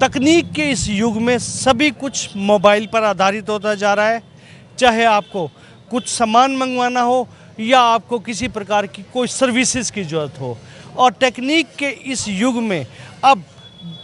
तकनीक के इस युग में सभी कुछ मोबाइल पर आधारित होता जा रहा है। चाहे आपको कुछ सामान मंगवाना हो या आपको किसी प्रकार की कोई सर्विसेज की ज़रूरत हो। और तकनीक के इस युग में अब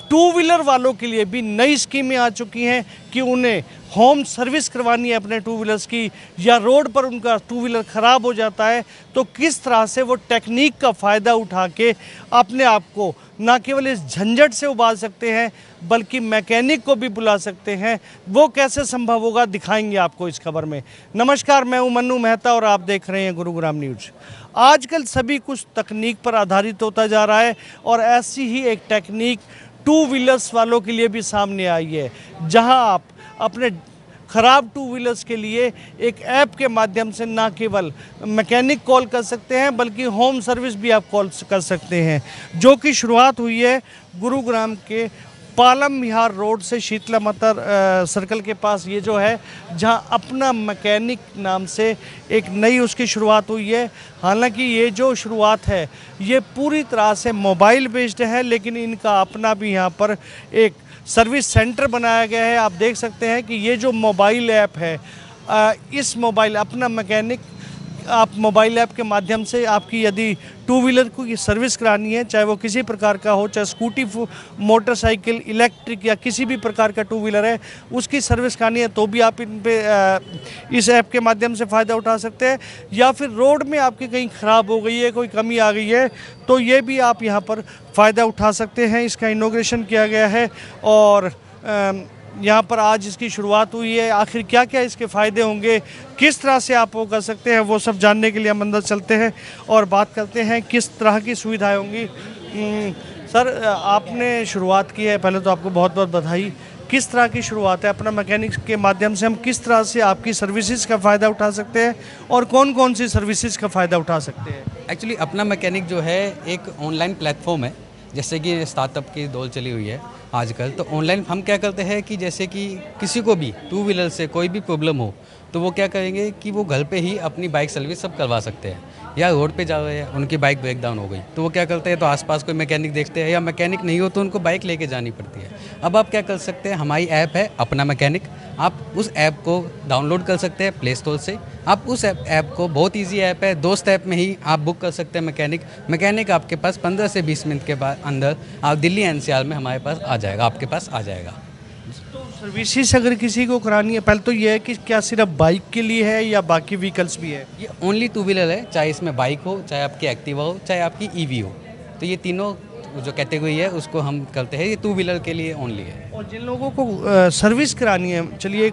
टू व्हीलर वालों के लिए भी नई स्कीमें आ चुकी हैं कि उन्हें होम सर्विस करवानी है अपने टू व्हीलर्स की, या रोड पर उनका टू व्हीलर ख़राब हो जाता है तो किस तरह से वो टेक्निक का फ़ायदा उठा के अपने आप को ना केवल इस झंझट से उबार सकते हैं बल्कि मैकेनिक को भी बुला सकते हैं। वो कैसे संभव होगा दिखाएंगे आपको इस खबर में। नमस्कार, मैं हूं मन्नू मेहता और आप देख रहे हैं गुरुग्राम न्यूज़। आजकल सभी कुछ तकनीक पर आधारित होता जा रहा है और ऐसी ही एक टेक्निक टू व्हीलर्स वालों के लिए भी सामने आई है, जहां आप अपने ख़राब टू व्हीलर्स के लिए एक ऐप के माध्यम से ना केवल मैकेनिक कॉल कर सकते हैं बल्कि होम सर्विस भी आप कॉल कर सकते हैं, जो कि शुरुआत हुई है गुरुग्राम के पालम विहार रोड से शीतला माता सर्कल के पास। ये जो है जहां अपना मैकेनिक नाम से एक नई उसकी शुरुआत हुई है। हालांकि ये जो शुरुआत है ये पूरी तरह से मोबाइल बेस्ड है, लेकिन इनका अपना भी यहाँ पर एक सर्विस सेंटर बनाया गया है। आप देख सकते हैं कि ये जो मोबाइल ऐप है, इस मोबाइल अपना मैकेनिक आप मोबाइल ऐप के माध्यम से आपकी यदि टू व्हीलर को ये सर्विस करानी है, चाहे वो किसी प्रकार का हो, चाहे स्कूटी, मोटरसाइकिल, इलेक्ट्रिक या किसी भी प्रकार का टू व्हीलर है, उसकी सर्विस करानी है तो भी आप इन पे इस ऐप के माध्यम से फ़ायदा उठा सकते हैं। या फिर रोड में आपकी कहीं ख़राब हो गई है, कोई कमी आ गई है तो ये भी आप यहाँ पर फ़ायदा उठा सकते हैं। इसका इनॉग्रेशन किया गया है और यहाँ पर आज इसकी शुरुआत हुई है। आखिर क्या क्या इसके फ़ायदे होंगे, किस तरह से आप वो कर सकते हैं, वो सब जानने के लिए हम अंदर चलते हैं और बात करते हैं किस तरह की सुविधाएं होंगी। सर, आपने शुरुआत की है, पहले तो आपको बहुत बहुत बधाई। किस तरह की शुरुआत है? अपना मैकेनिक के माध्यम से हम किस तरह से आपकी सर्विसेज का फ़ायदा उठा सकते हैं और कौन कौन सी सर्विसेज का फ़ायदा उठा सकते हैं? एक्चुअली अपना मैकेनिक जो है एक ऑनलाइन प्लेटफॉर्म है, जैसे कि स्टार्टअप की दौर चली हुई है आजकल। तो ऑनलाइन हम क्या करते हैं कि जैसे कि किसी को भी टू व्हीलर से कोई भी प्रॉब्लम हो तो वो क्या करेंगे कि वो घर पे ही अपनी बाइक सर्विस सब करवा सकते हैं। या रोड पे जा रहे हैं, उनकी बाइक ब्रेक डाउन हो गई तो वो क्या करते हैं, तो आसपास कोई मैकेनिक देखते हैं, या मैकेनिक नहीं हो तो उनको बाइक लेके जानी पड़ती है। अब आप क्या कर सकते हैं, हमारी ऐप है अपना मैकेनिक, आप उस ऐप को डाउनलोड कर सकते हैं प्ले स्टोर से। आप उस ऐप को, बहुत ईजी ऐप है, 2 स्टेप में ही आप बुक कर सकते हैं मैकेनिक आपके पास 15 से 20 मिनट के बाद अंदर आप दिल्ली एनसीआर में हमारे पास आ जाएगा, आपके पास आ जाएगा। तो सर्विसेज अगर किसी को करानी है, पहले तो ये है कि क्या सिर्फ बाइक के लिए है या बाकी व्हीकल्स भी है? ये ओनली टू व्हीलर है, चाहे इसमें बाइक हो, चाहे आपकी एक्टिवा हो, चाहे आपकी ईवी हो। तो ये तीनों जो कैटेगरी है उसको हम करते हैं, ये टू व्हीलर के लिए ओनली है। और जिन लोगों को सर्विस करानी है, चलिए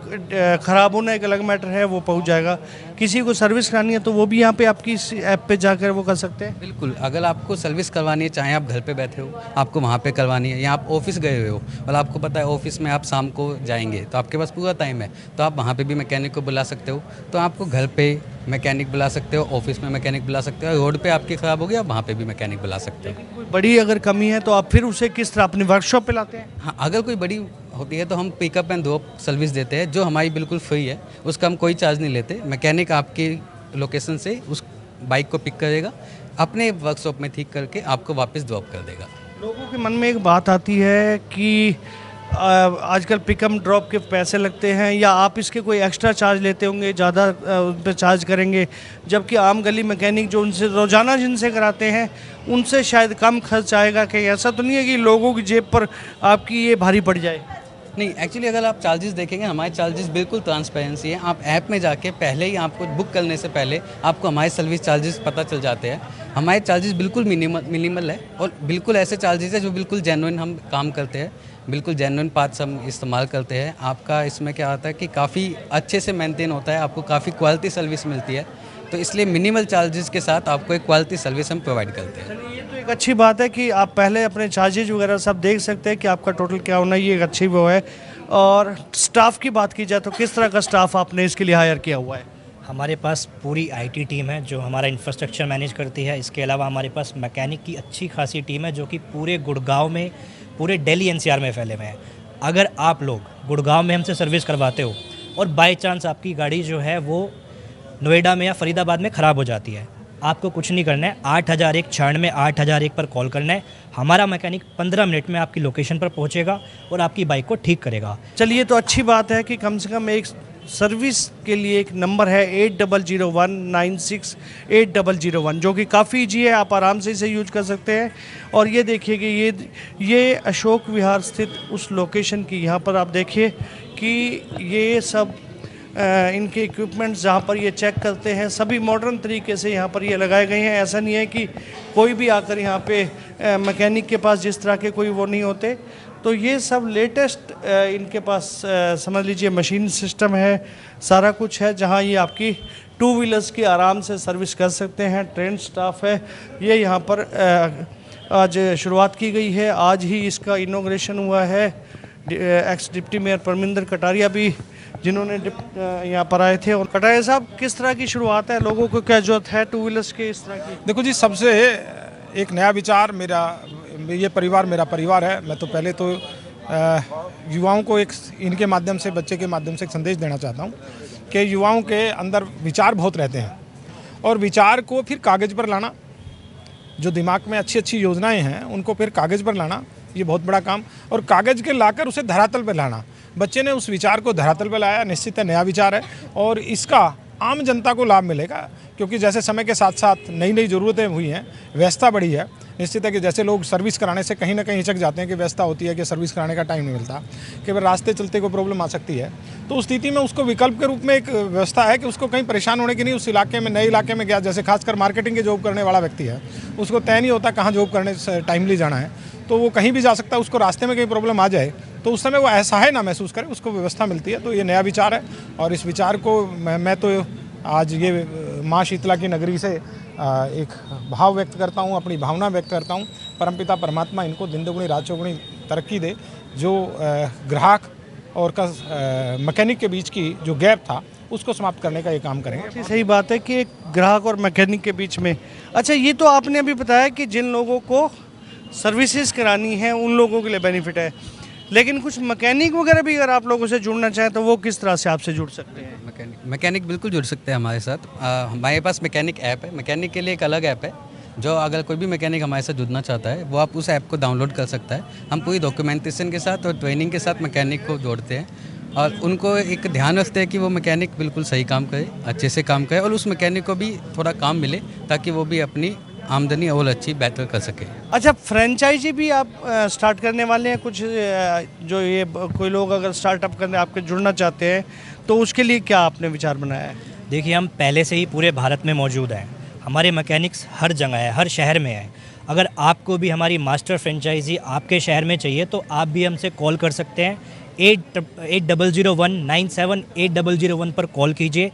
ख़राब होना एक अलग मैटर है, वो पहुंच जाएगा। किसी को सर्विस करानी है तो वो भी यहाँ पे आपकी इस ऐप पे जाकर वो कर सकते हैं? बिल्कुल, अगर आपको सर्विस करवानी है, चाहे आप घर पे बैठे हो, आपको वहाँ पे करवानी है, या आप ऑफिस गए हुए हो और आपको पता है ऑफिस में आप शाम को जाएंगे तो आपके पास पूरा टाइम है, तो आप वहाँ पे भी मैकेनिक को बुला सकते हो। तो आपको घर पे मैकेनिक बुला सकते हो, ऑफिस में मैकेनिक बुला सकते हो, रोड पे आपकी ख़राब हो गया, वहाँ पे भी मैकेनिक बुला सकते हो। कोई बड़ी अगर कमी है तो आप फिर उसे किस तरह अपनी वर्कशॉप पे लाते हैं? हाँ, अगर कोई बड़ी होती है तो हम पिकअप एंड ड्रॉप सर्विस देते हैं, जो हमारी बिल्कुल फ्री है, उसका हम कोई चार्ज नहीं लेते। मैकेनिक आपकी लोकेशन से उस बाइक को पिक करेगा, अपने वर्कशॉप में ठीक करके आपको वापस ड्रॉप कर देगा। लोगों के मन में एक बात आती है कि आजकल पिकअप ड्रॉप के पैसे लगते हैं, या आप इसके कोई एक्स्ट्रा चार्ज लेते होंगे, ज़्यादा उन पर चार्ज करेंगे, जबकि आम गली मैकेनिक जो उनसे रोज़ाना जिनसे कराते हैं उनसे शायद कम खर्च आएगा। कहीं ऐसा तो नहीं है कि लोगों की जेब पर आपकी ये भारी पड़ जाए? नहीं, एक्चुअली अगर आप चार्जेस देखेंगे, हमारे चार्जेस बिल्कुल ट्रांसपेरेंसी है। आप ऐप में जाके पहले ही आपको बुक करने से पहले आपको हमारे सर्विस चार्जेस पता चल जाते हैं। हमारे चार्जेस बिल्कुल मिनिमल है और बिल्कुल ऐसे चार्जेस है जो बिल्कुल जेन्युइन हम काम करते हैं, बिल्कुल जेन्युइन पार्ट्स हम इस्तेमाल करते हैं। आपका इसमें क्या होता है कि काफ़ी अच्छे से मेंटेन होता है, आपको काफ़ी क्वालिटी सर्विस मिलती है, तो इसलिए मिनिमल चार्जेस के साथ आपको एक क्वालिटी सर्विस हम प्रोवाइड करते हैं। चलिए, ये तो एक अच्छी बात है कि आप पहले अपने चार्जेज वगैरह सब देख सकते हैं कि आपका टोटल क्या होना, ये एक अच्छी वो है। और स्टाफ की बात की जाए तो किस तरह का स्टाफ आपने इसके लिए हायर किया हुआ है? हमारे पास पूरी आईटी टीम है जो हमारा इंफ्रास्ट्रक्चर मैनेज करती है। इसके अलावा हमारे पास मैकेनिक की अच्छी खासी टीम है जो कि पूरे गुड़गांव में, पूरे दिल्ली एनसीआर में फैले हुए हैं। अगर आप लोग गुड़गांव में हमसे सर्विस करवाते हो और बाय चांस आपकी गाड़ी जो है वो नोएडा में या फरीदाबाद में ख़राब हो जाती है, आपको कुछ नहीं करना है, 8001 96 8001 पर कॉल करना है। हमारा मैकेनिक 15 मिनट में आपकी लोकेशन पर पहुंचेगा और आपकी बाइक को ठीक करेगा। चलिए, तो अच्छी बात है कि कम से कम एक सर्विस के लिए एक नंबर है 8001968001, जो कि काफ़ी ईजी है, आप आराम से इसे यूज कर सकते हैं। और ये देखिए कि ये अशोक विहार स्थित उस लोकेशन की, यहाँ पर आप देखिए कि ये सब इनके इक्विपमेंट्स जहाँ पर ये चेक करते हैं सभी मॉडर्न तरीके से यहाँ पर ये लगाए गए हैं। ऐसा नहीं है कि कोई भी आकर यहाँ पे मैकेनिक के पास जिस तरह के कोई वो नहीं होते, तो ये सब लेटेस्ट इनके पास समझ लीजिए मशीन सिस्टम है, सारा कुछ है, जहाँ ये आपकी टू व्हीलर्स की आराम से सर्विस कर सकते हैं। ट्रेन स्टाफ है, ये यहाँ पर आज शुरुआत की गई है, आज ही इसका इनॉग्रेशन हुआ है। X deputy mayor Parminder Kataria भी जिन्होंने यहाँ पर आए थे। और कटारिया साहब, किस तरह की शुरुआत है, लोगों को क्या जरूरत है टू व्हीलर्स के इस तरह की? देखो जी, सबसे एक नया विचार, ये परिवार मेरा परिवार है। मैं तो पहले तो युवाओं को एक इनके माध्यम से, बच्चे के माध्यम से एक संदेश देना चाहता हूँ कि युवाओं के अंदर विचार बहुत रहते हैं और विचार को फिर कागज़ पर लाना, जो दिमाग में अच्छी अच्छी योजनाएं हैं उनको फिर कागज़ पर लाना, ये बहुत बड़ा काम। और कागज़ के लाकर उसे धरातल पर लाना। बच्चे ने उस विचार को धरातल पर लाया, निश्चित है नया विचार है और इसका आम जनता को लाभ मिलेगा, क्योंकि जैसे समय के साथ साथ नई नई ज़रूरतें हुई हैं, व्यवस्था बढ़ी है। निश्चित है कि जैसे लोग सर्विस कराने से कहीं ना कहीं हिचक जाते हैं कि व्यवस्था होती है कि सर्विस कराने का टाइम नहीं मिलता, कि वह रास्ते चलते को प्रॉब्लम आ सकती है, तो उस स्थिति में उसको विकल्प के रूप में एक व्यवस्था है कि उसको कहीं परेशान होने की नहीं। उस इलाके में, नए इलाके में गया, जैसे खासकर मार्केटिंग के जॉब करने वाला व्यक्ति है, उसको तय नहीं होता कहाँ जॉब करने से टाइमली जाना है, तो वो कहीं भी जा सकता है। उसको रास्ते में कहीं प्रॉब्लम आ जाए तो उस समय वो असहाय ना महसूस करे, उसको व्यवस्था मिलती है। तो ये नया विचार है और इस विचार को मैं तो आज ये माँ शीतला की नगरी से एक भाव व्यक्त करता हूँ, अपनी भावना व्यक्त करता हूँ। परमपिता परमात्मा इनको दिन दुगुनी रात चौगुनी तरक्की दे, जो ग्राहक और मैकेनिक के बीच की जो गैप था उसको समाप्त करने का ये काम करेंगे। सही बात है कि एक ग्राहक और मैकेनिक के बीच में। अच्छा, ये तो आपने अभी बताया कि जिन लोगों को सर्विसेज करानी है उन लोगों के लिए बेनिफिट है, लेकिन कुछ मैकेनिक वगैरह भी अगर आप लोगों से जुड़ना चाहें तो वो किस तरह से आपसे जुड़ सकते हैं? मैकेनिक बिल्कुल जुड़ सकते हैं हमारे साथ। हमारे पास मैकेनिक ऐप है, मैकेनिक के लिए एक अलग ऐप है, जो अगर कोई भी मैकेनिक हमारे साथ जुड़ना चाहता है वो आप उस ऐप को डाउनलोड कर सकता है। हम पूरी डॉक्यूमेंटेशन के साथ और ट्रेनिंग के साथ मैकेनिक को जोड़ते हैं और उनको एक ध्यान रखते हैं कि वो मैकेनिक बिल्कुल सही काम करे, अच्छे से काम करे और उस मैकेनिक को भी थोड़ा काम मिले ताकि वो भी अपनी आमदनी और अच्छी बेहतर कर सके। अच्छा, फ्रेंचाइजी भी आप स्टार्ट करने वाले हैं कुछ, जो ये कोई लोग अगर स्टार्टअप करने आपके जुड़ना चाहते हैं तो उसके लिए क्या आपने विचार बनाया है? देखिए, हम पहले से ही पूरे भारत में मौजूद हैं, हमारे मैकेनिक्स हर जगह है, हर शहर में है। अगर आपको भी हमारी मास्टर फ्रेंचाइजी आपके शहर में चाहिए तो आप भी हमसे कॉल कर सकते हैं। 8001978001 पर कॉल कीजिए।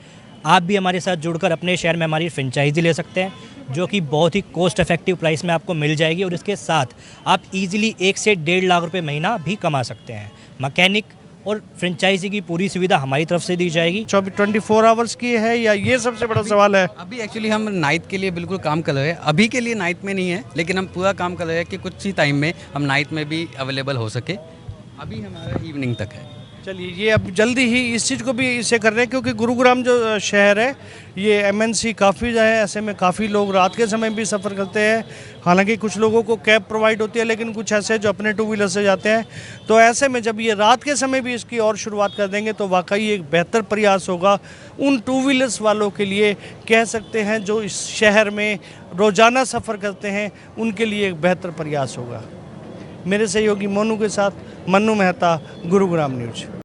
आप भी हमारे साथ जुड़कर अपने शहर में हमारी फ्रेंचाइजी ले सकते हैं, जो कि बहुत ही कॉस्ट इफेक्टिव प्राइस में आपको मिल जाएगी और इसके साथ आप इजीली 1 से 1.5 लाख रुपए महीना भी कमा सकते हैं। मैकेनिक और फ्रेंचाइजी की पूरी सुविधा हमारी तरफ से दी जाएगी। 24 आवर्स की है या ये सबसे बड़ा सवाल है? अभी एक्चुअली हम नाइट के लिए बिल्कुल काम कर रहे हैं, अभी के लिए नाइट में नहीं है, लेकिन हम पूरा काम कर रहे हैं कि कुछ ही टाइम में हम नाइट में भी अवेलेबल हो सके। अभी हमारा इवनिंग तक है। चलिए, ये अब जल्दी ही इस चीज़ को भी इसे कर रहे हैं, क्योंकि गुरुग्राम जो शहर है ये MNC काफ़ी जो है, ऐसे में काफ़ी लोग रात के समय भी सफ़र करते हैं। हालांकि कुछ लोगों को कैब प्रोवाइड होती है, लेकिन कुछ ऐसे जो अपने टू व्हीलर से जाते हैं। तो ऐसे में जब ये रात के समय भी इसकी और शुरुआत कर देंगे तो वाकई एक बेहतर प्रयास होगा उन टू व्हीलर्स वालों के लिए, कह सकते हैं जो इस शहर में रोज़ाना सफ़र करते हैं, उनके लिए एक बेहतर प्रयास होगा। मेरे सहयोगी मोनू के साथ मन्नू मेहता, गुरुग्राम न्यूज़।